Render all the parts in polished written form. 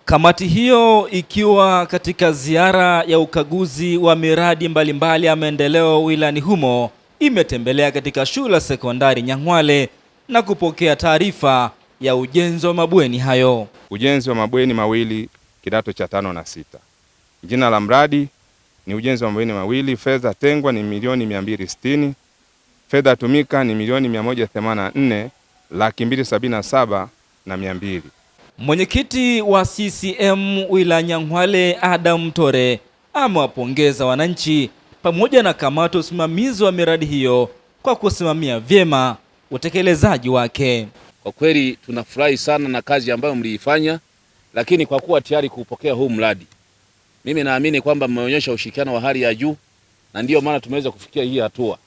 Kamati hiyo ikiwa katika ziara ya ukaguzi wa miradi mbalimbali ya maendeleo wilayani humo imetembelea katika shule ya sekondari Nyang'hwale na kupokea taarifa ya ujenzi wa mabweni hayo. Ujenzi wa mabweni mawili kidato cha 5 na 6. Jina la mradi ni ujenzi wa mabweni mawili, fedha tengwa ni milioni 260, fedha tumika ni milioni 184,277,200. Mwenyekiti wa CCM wilaya Nyang'hwale Adam Tore amewapongeza wananchi pamoja na kamati ya usimamizi wa miradi hiyo kwa kusimamia vyema utekelezaji wake. Kwa kweli tunafurahi sana na kazi ambayo mliifanya, lakini kwa kuwa tayari kupokea huu mradi, mimi naamini kwamba mmeonyesha ushirikiano wa hali ya juu na ndiyo maana tumeweza kufikia hii hatua.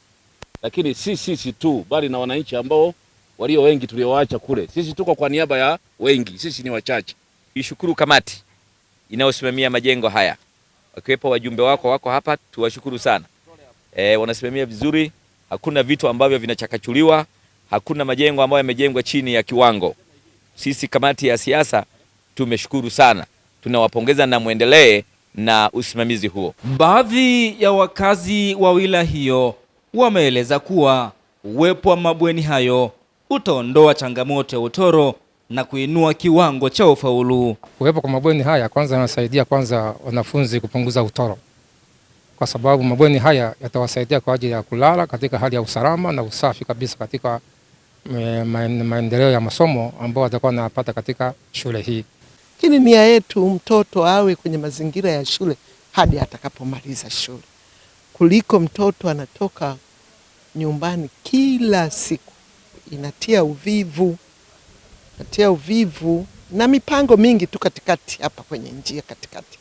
Lakini sisi tu bali na wananchi ambao walio wengi tuliowaacha kule. Sisi tuko kwa niaba ya wengi, sisi ni wachache. Ishukuru kamati inayosimamia majengo haya. Wakiwepo wajumbe wako hapa, tuwashukuru sana. Wanasimamia vizuri, hakuna vitu ambavyo vinachakachuliwa, hakuna majengo ambayo yamejengwa chini ya kiwango. Sisi kamati ya siasa tumeshukuru sana. Tunawapongeza na muendelee na usimamizi huo. Baadhi ya wakazi wa wilaya hiyo wameeleza kuwa uwepo wa mabweni hayo utaondoa changamoto ya utoro na kuinua kiwango cha ufaulu. Uwepo kwa mabweni haya kwanza yanasaidia wanafunzi kupunguza utoro, kwa sababu mabweni haya yatawasaidia kwa ajili ya kulala katika hali ya usalama na usafi kabisa katika maendeleo ya masomo ambao watakuwa wanapata katika shule hii. Lakini nia yetu mtoto awe kwenye mazingira ya shule hadi atakapomaliza shule, kuliko mtoto anatoka nyumbani kila siku. Inatia uvivu na mipango mingi tu katikati hapa kwenye njia katikati.